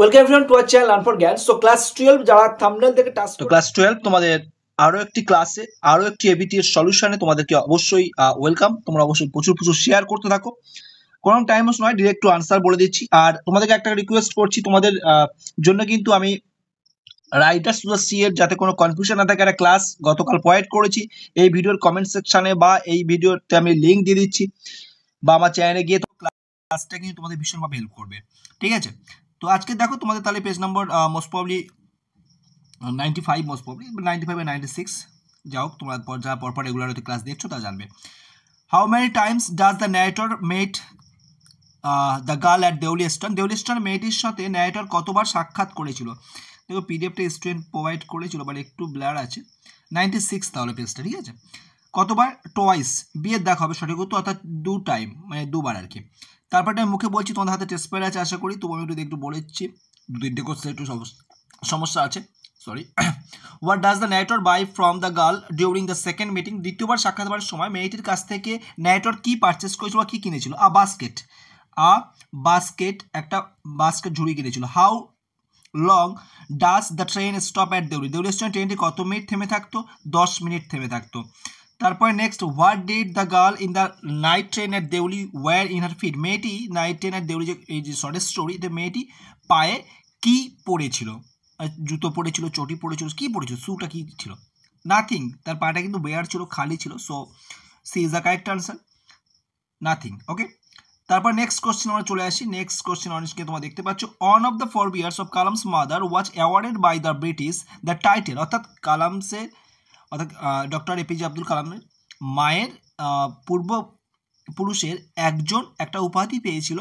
Welcome everyone to our channel learn for জ্ঞান। So class 12 যারা thumbnail থেকে task তো ক্লাস 12 তোমাদের আরো একটি ক্লাসে আরো একটি এবিটি এর সলিউশনে তোমাদেরকে অবশ্যই ওয়েলকাম। তোমরা অবশ্যই প্রচুর শেয়ার করতে থাকো, কোনো টাইম ওয়েস্ট নয়, ডিরেক্ট টু আনসার বলে দিচ্ছি। আর তোমাদেরকে একটা রিকোয়েস্ট করছি, তোমাদের জন্য কিন্তু আমি রাইটার্স টু দ্য সি এর যাতে কোনো কনফিউশন না থাকে একটা ক্লাস গতকাল প্রোভাইড করেছি। এই ভিডিওর কমেন্ট সেকশনে বা এই ভিডিওতে আমি লিঙ্ক দিয়ে দিচ্ছি, বা আমার চ্যানেলে গিয়ে তো ক্লাসটা কিন্তু তোমাদের ভীষণভাবে হেল্প করবে। ঠিক আছে, তো আজকে দেখো তোমাদের তাহলে page number most probably 95, most probably 95 বা 96, যাও তোমরা যারা পরপর রেগুলার ক্লাস দেখছো তা জানবে। How many times does the narrator meet the girl at Deuliston? Deuliston মেয়েটির সাথে ন্যারেটর কতবার সাক্ষাৎ করেছিল? দেখো পিডিএফটা স্টুডেন্ট প্রোভাইড করেছিল, বাট একটু ব্লার আছে। 96 তাহলে পেজটা, ঠিক আছে। কতবার? টোয়াইস। বিয়ের দেখা হবে সঠিক উত্তর, অর্থাৎ দু টাইম, মানে দুবার আর কি। তারপরটা আমি মুখে বলছি, তোমাদের হাতে টেস্ট পেপার আছে আশা করি, তবু আমি একটু বলেছি, দু তিনটে কোর্সে একটু সমস্যা আছে, sorry. What does the narrator buy from the girl during the second meeting? দ্বিতীয়বার সাক্ষাৎকারের সময় মেয়েটির কাছ থেকে ন্যারেটর কি পারচেস করেছিল বা কি কিনেছিল? বাস্কেট, একটা বাস্কেট ঝুড়ি কিনেছিল। How long does the train stop at Deuli? Deuli স্টেশনে ট্রেনটি কত মিনিট থেমে থাকতো? 10 মিনিট থেমে থাকতো। তারপরে next, what did the girl in the night train at Deuli wear in her feet? মেয়েটি নাইট ট্রেন অ্যাট দেউলি, যে এই যে শর্ট স্টোরি, মেয়েটি পায়ে কি পরেছিল? জুতো পরেছিল, চটি পরেছিল, কি পরেছিল? শুটা কি ছিল? নাথিং। তার পাটা কিন্তু বেয়ার ছিল, খালি ছিল। So C is the correct answer, nothing. Okay, তারপর নেক্সট কোশ্চেন আমরা চলে আসি। নেক্সট কোশ্চেন অনেককে তোমরা দেখতে পাচ্ছ, one of the forbears of Kalam's mother was awarded by the British the title, অর্থাৎ কালামসের, অর্থাৎ ডক্টর এপিজে আব্দুল কালামের মায়ের পূর্বপুরুষের একজন একটা উপাধি পেয়েছিল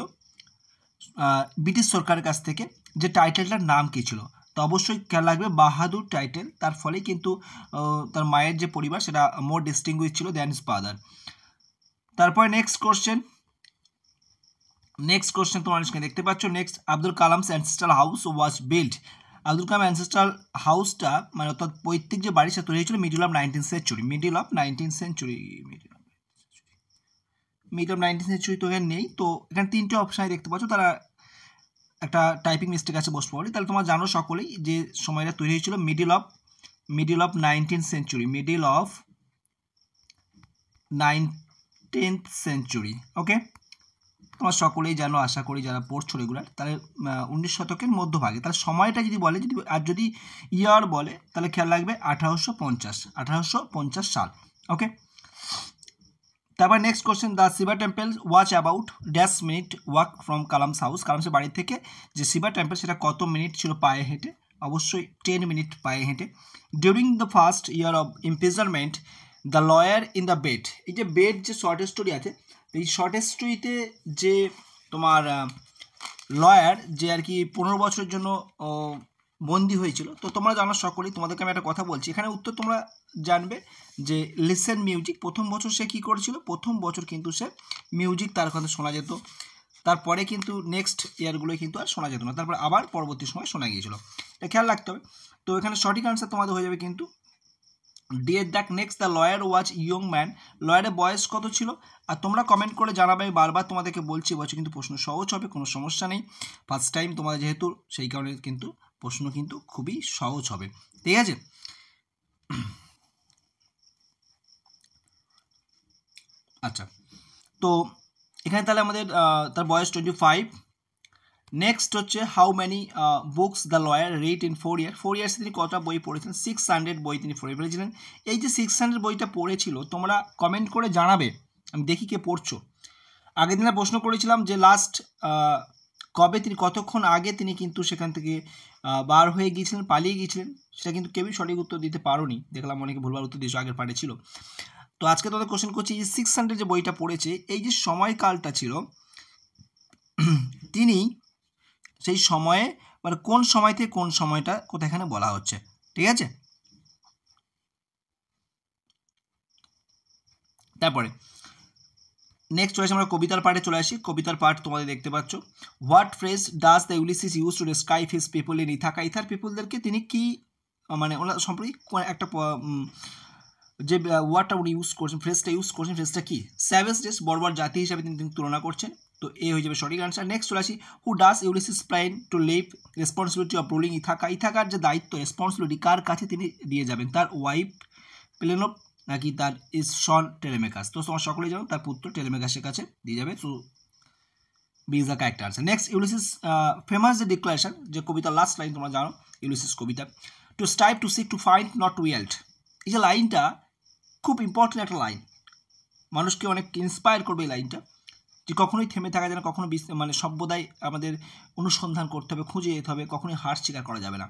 ব্রিটিশ সরকারের কাছ থেকে, যে টাইটেলটার নাম কী ছিল? তো অবশ্যই খেয়াল রাখবে বাহাদুর টাইটেল, তার ফলে কিন্তু তার মায়ের যে পরিবার সেটা মোর ডিস্টিংগুইশ ছিল দ্যান হিজ ফাদার। তারপরে নেক্সট কোশ্চেন তোমার স্ক্রিনে দেখতে পাচ্ছ। Next, Abdul Kalam's ancestral house was build? Abdul Kalam ancestral হাউসটা, মানে অর্থাৎ পৈতৃক যে বাড়ি, সে তৈরি হয়েছিল middle of 19th century. Middle of 19th century তো এখানে নেই, তো এখানে তিনটে অপশানে দেখতে পাচ্ছ, তারা একটা টাইপিং মিস্টেক আছে বসতে পারি। তাহলে তোমরা জানো সকলেই যে সময়টা তৈরি হয়েছিল middle of 19th century, middle of 19th century. Okay, তোমরা সকলেই জানো আশা করি যারা পড়ছো রেগুলার। তাহলে 19 শতকের মধ্যভাগে। তাহলে সময়টা যদি বলে, যদি ইয়ার বলে, তাহলে খেয়াল রাখবে 1850 সাল। ওকে, তারপর next question, the Shiva temple was about dash minute walk from Kalam's house? কালামসের বাড়ি থেকে যে শিবা টেম্পল সেটা কত মিনিট ছিল পায়ে হেঁটে? অবশ্যই 10 মিনিট পায়ে হেঁটে। During the first year of imprisonment the lawyer in the bed, এই যে বেড যে শর্ট স্টোরি আছে, এই শর্ট স্টোরিতে যে তোমার লয়ার যে আর কি 15 বছরের জন্য বন্দি হয়েছিল, তো তোমরা জানো সকলেই, তোমাদেরকে আমি একটা কথা বলছি, এখানে উত্তর তোমরা জানবে যে লিসেন মিউজিক। প্রথম বছর সে কী করেছিল? প্রথম বছর কিন্তু সে মিউজিক তার কথা শোনা যেত, তারপরে কিন্তু নেক্সট ইয়ারগুলোয় কিন্তু আর শোনা যেত না, তারপরে আবার পরবর্তী সময় শোনা গিয়েছিল। এটা খেয়াল রাখতে হবে। তো এখানে সঠিক আনসার তোমাদের হয়ে যাবে কিন্তু ডিএর দেখ। Next, the lawyer was young man, লয়ারের বয়স কত ছিল? আর তোমরা কমেন্ট করে জানাবে, বারবার তোমাদেরকে বলছি, বলছি কিন্তু প্রশ্ন সহজ হবে, কোনো সমস্যা নেই। ফার্স্ট টাইম তোমাদের যেহেতু, সেই কারণে কিন্তু প্রশ্ন কিন্তু খুবই সহজ হবে, ঠিক আছে। আচ্ছা, তো এখানে তাহলে আমাদের তার বয়স 25। নেক্সট হচ্ছে, how many books the lawyer read in 4 ইয়ার? 4 ইয়ার্সে তিনি কটা বই পড়েছেন? 600 বই তিনি পড়ে ফেলেছিলেন। এই যে 600 বইটা পড়েছিল, তোমরা কমেন্ট করে জানাবে, আমি দেখি কে পড়ছো। আগের দিনে প্রশ্ন করেছিলাম যে লাস্ট কবে তিনি, কতক্ষণ আগে তিনি কিন্তু সেখান থেকে বার হয়ে গিয়েছিলেন, পালিয়ে গিয়েছিলেন, সেটা কিন্তু কেউই সঠিক উত্তর দিতে পারোনি, দেখলাম অনেকে ভুলভাল উত্তর দিয়েছো, আগের পার্টে ছিল। তো আজকে তোদের কোশ্চেন করছি, এই 600 যে বইটা পড়েছে, এই যে সময়কালটা ছিল, তিনি সেই সময়ে, মানে কোন সময় থেকে কোন সময়টা কোথায় এখানে বলা হচ্ছে, ঠিক আছে। তারপরে নেক্সট চলে আসি আমরা কবিতার পার্টে চলে আসি। কবিতার পার্ট তোমাদের দেখতে পাচ্ছ। What phrase does the Ulysses use to describe his people in Ithaca? ইথার পিপলদেরকে তিনি কি, মানে ওনার সম্পর্কে একটা যে ওয়ার্ডটা উনি ইউজ করছেন, ফ্রেজটা ইউজ করছেন, ফ্রেজটা কি? স্যাভেজ ডেস, বর্বর জাতি হিসাবে তিনি তুলনা করছেন। তো এ হয়ে যাবে সঠিক আনসার। নেক্সট চলে আসি, who does Ulysses plan to leave responsibility of ruling Ithaca. ইথাকার যে দায়িত্ব রেসপন্সিবিলিটি কার কাছে তিনি দিয়ে যাবেন, তার ওয়াইফ পেলেনোপ নাকি তার সন টেলেমেকাস। তো তোমার সকলেই জানো তার পুত্র টেলেমেকাসের কাছে দিয়ে যাবে। তো B is the correct answer. Next Ulysses famous যে ডিক্লারেশন, যে কবিতার লাস্ট লাইন তোমরা জানো ইউলিসিস কবিতা, to strive to seek to find not to yield. এই যে লাইনটা খুব ইম্পর্টেন্ট একটা লাইন, মানুষকে অনেক ইন্সপায়ার করবে এই লাইনটা, যে কখনোই থেমে থাকা যায় না, কখনো মানে সভ্যতায় আমাদের অনুসন্ধান করতে হবে, খুঁজে যেতে হবে, কখনোই হার স্বীকার করা যাবে না।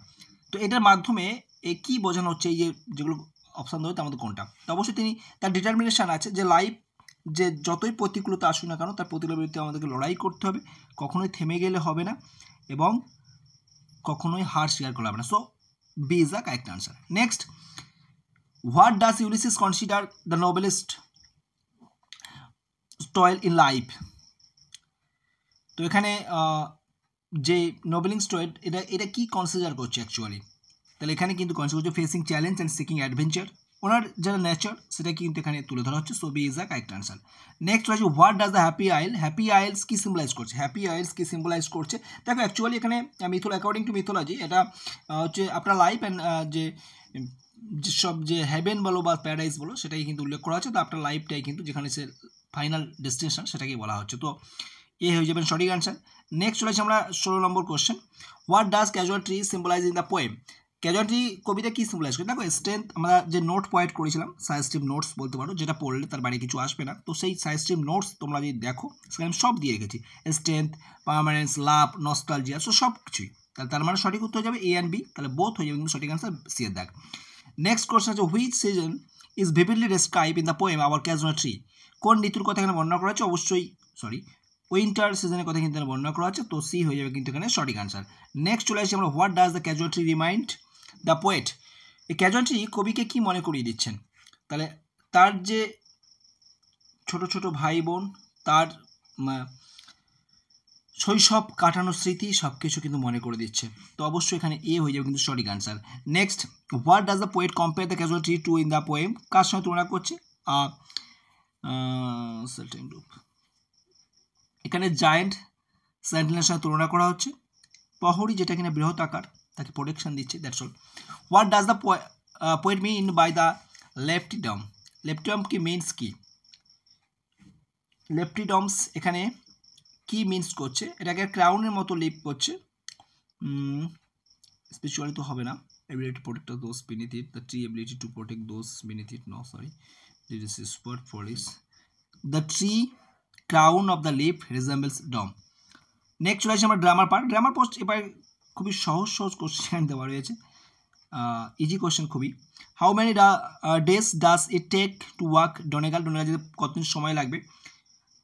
তো এটার মাধ্যমে এ কী বোঝানো হচ্ছে, এই যে যেগুলো অপশান দেবে তার মধ্যে কোনটা? তো অবশ্যই তিনি তার ডিটারমিনেশান আছে যে লাইফ যে যতই প্রতিকূলতা আসুক না কেন তার প্রতিকূলের বিরুদ্ধে আমাদেরকে লড়াই করতে হবে, কখনোই থেমে গেলে হবে না এবং কখনোই হার স্বীকার করা হবে না। So B is the correct answer. Next, what does Ulysses consider the noblest toil in life? তো এখানে যে নোবেলিং স্টোয়েড এটা কি কনসিডার করছে অ্যাকচুয়ালি? তাহলে এখানে কিন্তু কনসিডার করছে facing challenge and seeking adventure. ওনার যারা নেচার সেটা কিন্তু এখানে তুলে ধরা হচ্ছে। So B is the correct answer. Next হচ্ছে, what does the happy isle? Happy isles কি সিম্বলাইজ করছে? হ্যাপি আইলস কি সিম্বলাইজ করছে? দেখো অ্যাকচুয়ালি এখানে অ্যাকর্ডিং টু মিথোলজি এটা হচ্ছে আপনার লাইফ অ্যান্ড যেসব যে হেভেন বলো বা প্যারাডাইস বলো সেটাই কিন্তু উল্লেখ করা হচ্ছে। তো আপনার লাইফটাই কিন্তু যেখানে সে ফাইনাল ডেস্টিনেশন সেটাকেই বলা হচ্ছে। তো এ হয়ে যাবেন সঠিক আনসার। নেক্সট চলে আসছে আমরা 16 নম্বর question, what does casualty symbolize in the poem? Casualty কবিতা কি সিম্বলাইজ করে? দেখো স্ট্রেংথ, আমরা যে নোট পয়েন্ট করেছিলাম সাজেস্টিভ নোটস বলতে পারো, যেটা পড়লে তার বাইরে কিছু আসবে না। তো সেই সাজেস্টিভ নোটস তোমরা যদি দেখো সেখানে সব দিয়ে রেখেছি, strength, permanence, love, nostalgia, so সব কিছুই। তার মানে সঠিক উত্তর হয়ে যাবে এ অ্যান্ড বি, তাহলে বোথ হয়ে যাবে কিন্তু সঠিক আনসার সি এর দাগ। নেক্সট কোশ্চেন আছে, which season is vividly describe in the poem our casual tree? কোন ঋতুর কথা এখানে বর্ণনা করা হচ্ছে? অবশ্যই উইন্টার সিজনের কথা কিন্তু বর্ণনা করা হচ্ছে। তো সি হয়ে যাবে কিন্তু এখানে সঠিক আনসার। নেক্সট চলে আসছি আমরা, what does the casual tree remind the poet? এই ক্যাজুয়াল ট্রি কবিকে কি মনে করিয়ে দিচ্ছেন? তাহলে তার যে ছোট ছোট ভাই বোন, তার শৈশব কাটানোর স্মৃতি সব কিছু কিন্তু মনে করে দিচ্ছে। তো অবশ্যই এখানে এ হয়ে যাবে কিন্তু সঠিক answer. Next, what does the poet compare the casual tree to in the poem? কার সঙ্গে তুলনা করছে? এখানে জায়েন্ট সেন্টিনেলের সঙ্গে তুলনা করা হচ্ছে। প্রহরী যেটা কিনা বৃহৎ আকার, তাকে প্রোটেকশন দিচ্ছে, that's all. What does the poet mean by the leafy dome? Leafy dome কি মিনস কি? লেফটিডমস এখানে কি মিনস করছে? এটাকে ক্রাউনের মতো লিপ করছে, স্পিরিচুয়ালি তো হবে না। Ability to protect those beneath it, the tree ability to protect those beneath it, no sorry, this is word for is the tree crown of the leaf resembles dome. Next চলে আসছে আমার grammar part. Grammar post এবার খুবই সহজ সহজ question দেওয়া রয়েছে, easy question খুবই। How many days does it take to walk Donegal? Donegal যেতে কতদিন সময় লাগবে?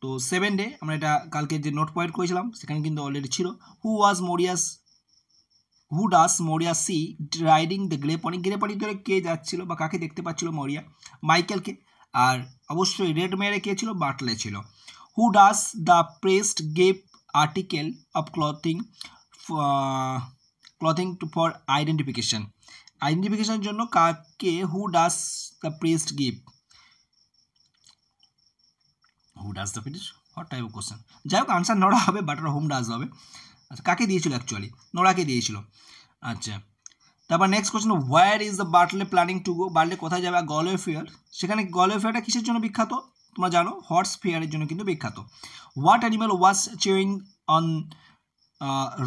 তো 7 ডে। আমরা এটা কালকে যে নোট পয়েন্ট করেছিলাম সেখানে কিন্তু অলরেডি ছিল। Who does Maurya see riding the grey pony? Grey pony ধরে কে যাচ্ছিল বা কাকে দেখতে পাচ্ছিল? মোরিয়া মাইকেলকে। আর অবশ্যই রেড মেয়ারে কে ছিল? বাটলে ছিল। Who does the priest gave article of clothing to for identification? আইডেন্টিফিকেশনের জন্য কাকে who does the priest give? Who does the priest, what type of question? যাই হোক আনসার নোরা হবে, বাট হোম ডাস হবে। আচ্ছা, কাকে দিয়েছিল? অ্যাকচুয়ালি নোরাকে দিয়েছিল। আচ্ছা, তারপর next question, where is the Bartley planning to go? Bartley কোথায় যাবে? Galway fair. সেখানে গলওয়ে ফেয়ারটা কিসের জন্য বিখ্যাত তোমরা জানো? হর্স ফেয়ারের জন্য কিন্তু বিখ্যাত। What animal was chairing on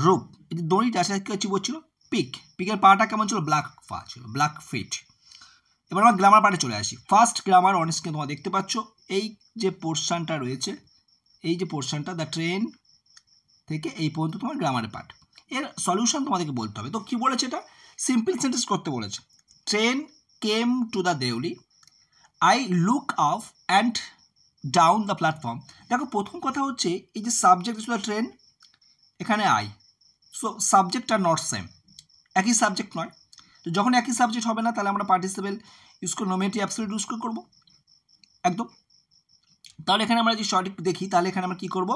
রুপ? এই যে দড়িটা সেটা চিবোচ্ছিল? পিক। পিকের পাটা কেমন ছিল? ব্ল্যাক পা ছিল, ব্ল্যাক ফিট। এবার আমরা গ্রামার পার্টে চলে আসি। ফার্স্ট গ্রামার অন স্ক্রিন তোমরা দেখতে পাচ্ছ, এই যে পোর্শনটা রয়েছে, এই যে পোর্শনটা দ্য ট্রেন থেকে এই পর্যন্ত তোমার গ্রামারের পার্ট। এর সলিউশন তোমাদেরকে বলতে হবে। তো কি বলেছে? এটা সিম্পল সেন্টেন্স করতে বলেছে। Train came to the Deuli, I look up and down the platform. দেখো প্রথম কথা হচ্ছে এই যে সাবজেক্ট ছিল ট্রেন, এখানে I, so subject are not same, একই সাবজেক্ট নয়। তো যখন একই সাবজেক্ট হবে না তাহলে আমরা পার্টিসিপেল ইউজ করে নোমেটিভ অ্যাবসলিউট ইউজ করে করবো একদম। তাহলে এখানে আমরা যদি সঠিক দেখি তাহলে এখানে আমরা কী করবো?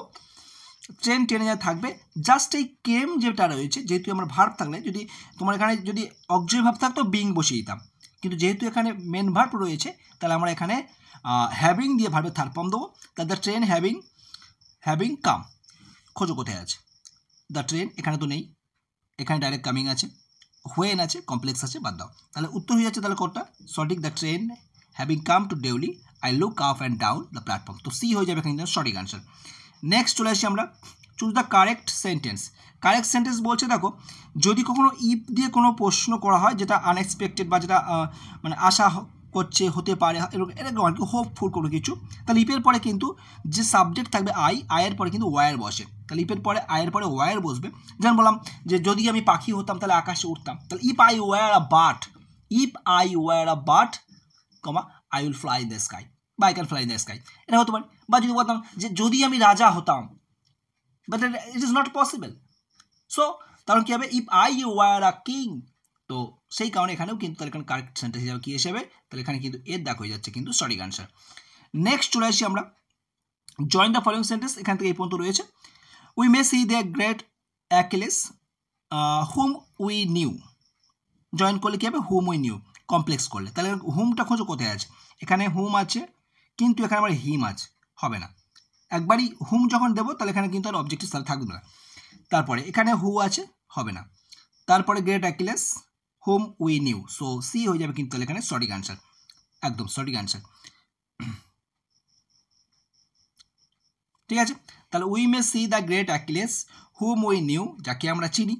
ট্রেন টেনে যা থাকবে, জাস্ট এই কেম যেটা রয়েছে, যেহেতু আমার ভার্ব থাকলে, যদি তোমার এখানে যদি অক্সিলারি ভার্ব থাকতো বিং বসিয়ে দিতাম, কিন্তু যেহেতু এখানে মেন ভার্ব রয়েছে তাহলে আমরা এখানে হ্যাভিং দিয়ে ভার্বের থার্ড ফর্ম দেবো। তাহলে দ্য ট্রেন হ্যাভিং কাম, খোঁজো কোথায় আছে। দ্য ট্রেন এখানে তো নেই, এখানে ডাইরেক্ট কামিং আছে, হোয়েন আছে, কমপ্লেক্স আছে, বাদ দাও। তাহলে উত্তর হয়ে যাচ্ছে তাহলে কোনটা সঠিক, the train having come to Deuli I look up and down the platform. তো সি হয়ে যাবে এখানে সঠিক আনসার। নেক্সট চলে আসি আমরা, choose the correct sentence. Correct sentence বলছে দেখো, যদি কখনো ইফ দিয়ে কোনো প্রশ্ন করা হয় যেটা আনএক্সপেক্টেড বা যেটা মানে আশা করছে হতে পারে এরকম আর কি, হোপফুল কোনো কিছু, তাহলে ইফের পরে কিন্তু যে সাবজেক্ট থাকবে আয়ের পরে কিন্তু ওয়ার বসে। তাহলে ইফের পরে আয়ের পরে ওয়ার বসবে। যেমন বললাম যে যদি আমি পাখি হতাম তাহলে আকাশে উঠতাম, তাহলে if I were a bird comma I will fly in the sky বা I can fly in the sky, এটা হতে পারে। বা যদি বলতাম যে যদি আমি রাজা হতাম, but it is not possible. So কারণ কী হবে, if I were a king, তো সেই কারণে এখানেও কিন্তু তাহলে এখানে কারেক্ট সেন্টেন্স হিসাবে কী হিসেবে, তাহলে এখানে কিন্তু এর দেখ হয়ে যাচ্ছে কিন্তু সঠিক আনসার। নেক্সট চলে আসি আমরা, জয়েন দ্য ফলোইং সেন্টেন্স, এখান থেকে এই পর্যন্ত রয়েছে। We may see the great Achilles whom we knew, join করলে কী হবে, হুম উই নিউ, কমপ্লেক্স করলে তাহলে হুমটা খোঁজো কোথায় আছে, এখানে হুম আছে কিন্তু এখানে আবার হিম আছে, হবে না। একবারই হুম যখন দেবো তাহলে এখানে কিন্তু আর অবজেক্টিভ থাকবে না। তারপরে এখানে হু আছে, হবে না। তারপরে great Achilles whom we knew, so C হয়ে যাবে কিন্তু তাহলে এখানে সঠিক আনসার, একদম সঠিক আনসার। ঠিক আছে, তাহলে we may see the great Achilles whom we knew, যাকে আমরা চিনি।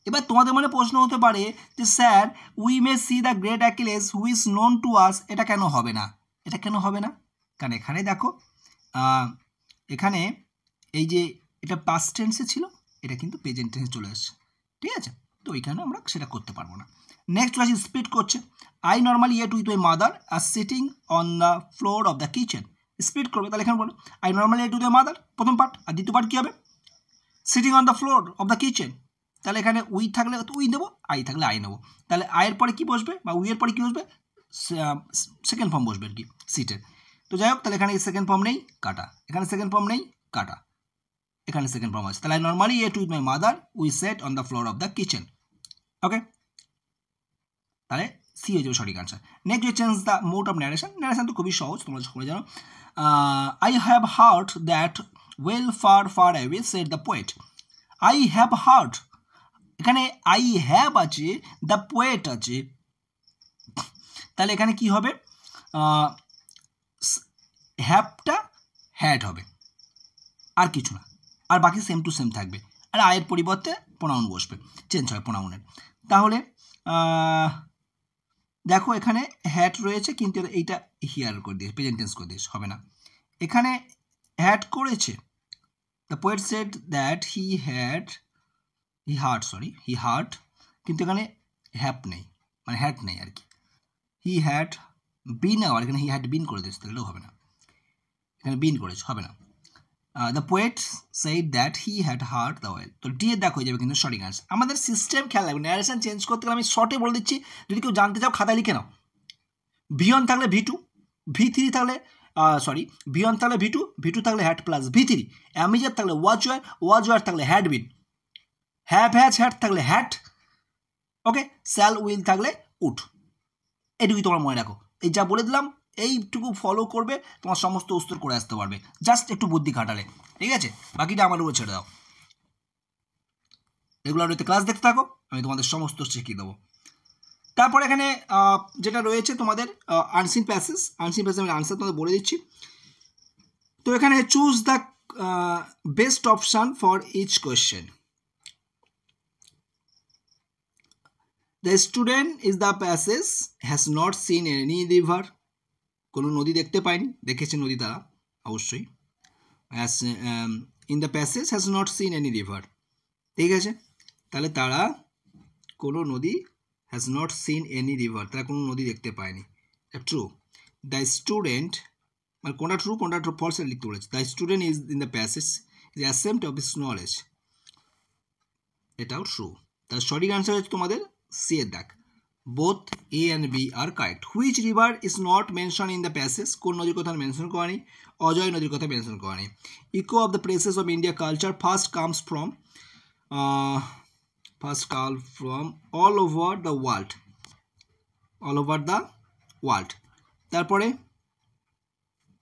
এবার তোমাদের মনে প্রশ্ন হতে পারে যে sir we may see the great Achilles who is known to us, এটা কেন হবে না, এটা কেন হবে না? কারণ এখানে দেখো এখানে এই যে এটা পাস্ট টেন্সে ছিল, এটা কিন্তু প্রেজেন্ট টেন্সে চলে আসছে, ঠিক আছে, তো ওইখানে আমরা সেটা করতে পারবো না। নেক্সট ক্লাস স্পিড করছে, I normally ate with my mother আর sitting on the floor of the kitchen, speed করবে, তাহলে এখানে বলো I normally ate with my mother প্রথম পার্ট, আর দ্বিতীয় পার্ট কী হবে, sitting on the floor of the kitchen, তাহলে এখানে উই থাকলে উই দেবো, আই থাকলে আই নেবো, তাহলে আয়ের পরে কি বসবে বা উইয়ের পরে কি বসবে, সেকেন্ড ফর্ম বসবে আর কি সিটের। তো যাই হোক, তাহলে এখানে সেকেন্ড ফর্ম নেই, কাটা, এখানে সেকেন্ড ফর্ম নেই, কাটা, এখানে সেকেন্ড ফর্ম আছে, তাহলে I normally ate with my mother we sat on the floor of the kitchen. Okay, তাহলে সি হয়ে যাবে সঠিক আনসার। নেক্সট যে change the mode of narration, narration তো খুবই সহজ, তোমরা করে জানো। I have heard that well far far away said the poet, I have heard, এখানে আই হ্যাভ আছে, দ্য পোয়েট আছে, তাহলে এখানে কি হবে, হ্যাভটা হ্যাড হবে, আর কিছু না, আর বাকি সেম টু সেম থাকবে, আর আয়ের পরিবর্তে প্রোনাউন বসবে, চেঞ্জ হয় প্রোনাউনের। তাহলে দেখো এখানে হ্যাড রয়েছে কিন্তু এইটা হিয়ার করে দিয়েছে, প্রেজেন্ট টেন্স করে দিয়েছে, হবে না। এখানে হ্যাড করেছে, the poet said that he heard, কিন্তু এখানে হ্যাভ নেই, মানে হ্যাড নেই আর কি, হি হ্যাড বিন, আবার এখানে হি হ্যাড বিন করে দিয়েছে, তাহলেও হবে না, এখানে বিন করেছে, হবে না। The poet said that he had hard the well, তো ডি এর দেখ হয়ে যাবে কিন্তু সঠিক আনসার। আমাদের সিস্টেম খেয়াল রাখবে, ন্যারেশন চেঞ্জ করতে গেলে আমি শর্টে বলে দিচ্ছি, যদি কেউ জানতে চাও খাতায় লিখে নাও, V1 থাকলে V2, V3 থাকলে V1 থাকলে V2 থাকলে হ্যাড প্লাস V3, অ্যামিজার থাকলে ওয়াজ থাকলে had been, have has had থাকলে হ্যাড, ওকে, স্যাল উইল থাকলে উড, এটুকুই তোমরা মনে রাখো। এই যা বলে দিলাম এইটুকু ফলো করবে, তোমার সমস্ত উত্তর করে আসতে পারবে, জাস্ট একটু বুদ্ধি খাটালে, ঠিক আছে, বাকিটা আমার উপর ছেড়ে দাও। রেগুলার ক্লাস দেখতে থাকো, আমি তোমাদের সমস্ত শিখিয়ে দেবো। তারপর এখানে যেটা রয়েছে তোমাদের আনসিন প্যাসেজ, আমি আনসার তোমাদের বলে দিচ্ছি। তো এখানে choose the best option for each question. The student is the passage has not seen any river, কোনো নদী দেখতে পায়নি, দেখেছে নদী তারা অবশ্যই, in the passage has not seen any river, ঠিক আছে, তাহলে তারা কোনো নদী, has not seen any river, তারা কোনো নদী দেখতে পায়নি, ট্রু। দ্য স্টুডেন্ট, মানে কোনটা ট্রু কোনটা ফলস লিখতে বলেছে, the student is in the passage is ashamed of his knowledge, এটাও ট্রু। তার সঠিক আনসার হচ্ছে তোমাদের সি এর দাগ, both A and B are correct. Which river is not mention in the passage, কোন নদীর কথা মেনশন করা নেই, অজয় নদীর কথা মেনশন করা নেই। Echo of the places of India culture first comes from all over the world, তারপরে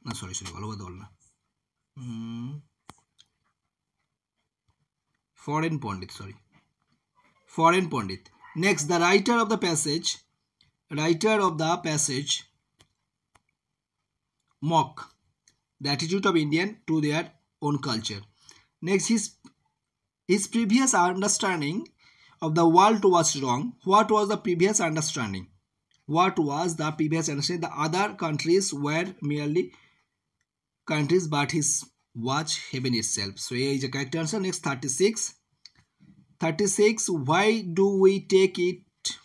না, sorry all over the world না, Foreign Pandit, sorry. Foreign Pandit. Next, the writer of the passage mock the attitude of Indian to their own culture. Next, his previous understanding of the world was wrong. What was the previous understanding? The other countries were merely countries, but his was heaven itself. So here is the correct answer. Next, 36. Why do we take it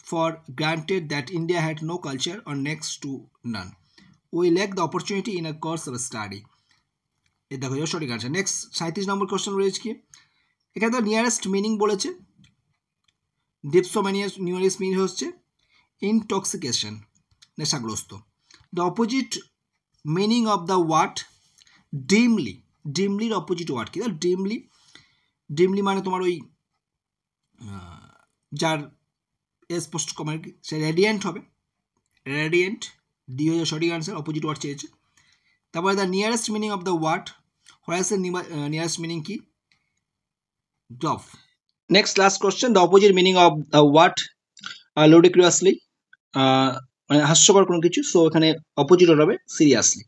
for granted that India had no culture or next to none? We lack the opportunity in a course of study. এই দেখো সঠিক answer. Next 37 নম্বর question রয়েছে কি, এখানে তো nearest meaning বলেছে, dipsomaniacs nearest meaning হচ্ছে intoxication, নেশাগ্রস্ত। The opposite meaning of the word dimly, ডিমলির অপোজিট ওয়ার্ড কি? ডিমলি মানে তোমার ওই যার স্পষ্ট কমার কি, সে রেডিয়েন্ট হবে, রেডিয়েন্ট ডি হয়ে সঠিক আনসার, অপোজিট ওয়ার্ড চেয়েছে। তারপরে the nearest meaning of the word, হোয়াইস নিয়ারেস্ট মিনিং কি? Doff. Next last question, the opposite meaning of word ludicrously, মানে হাস্যকর কোনো কিছু, সো এখানে অপোজিট হবে সিরিয়াসলি।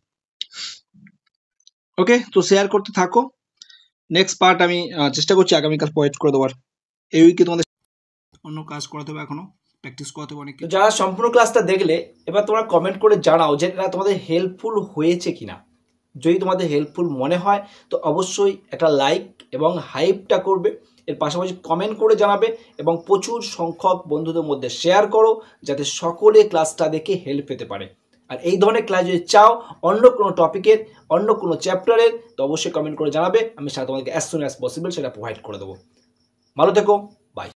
ওকে, তো শেয়ার করতে থাকো। নেক্সট পার্ট আমি চেষ্টা করছি আগামীকাল প্রোভাইড করে দেওয়ার। এই উইকে তোমাদের অন্য কাজ করাতে হবে, এখনো প্র্যাকটিস করাতে হবে অনেক। যারা সম্পূর্ণ ক্লাসটা দেখলে, এবার তোমরা কমেন্ট করে জানাও যে এটা তোমাদের হেল্পফুল হয়েছে কিনা। যদি তোমাদের হেল্পফুল মনে হয় তো অবশ্যই একটা লাইক এবং হাইপটা করবে, এর পাশাপাশি কমেন্ট করে জানাবে এবং প্রচুর সংখ্যক বন্ধুদের মধ্যে শেয়ার করো যাতে সকলে ক্লাসটা দেখে হেল্প পেতে পারে। আর এই ধরনের ক্লাস যদি চাও অন্য কোনো টপিকের, অন্য কোনো চ্যাপ্টারের, তো অবশ্যই কমেন্ট করে জানাবে, আমি সেটা তোমাদেরকে অ্যাজ সুন অ্যাজ পসিবল সেটা প্রোভাইড করে দেবো। ভালো থেকো।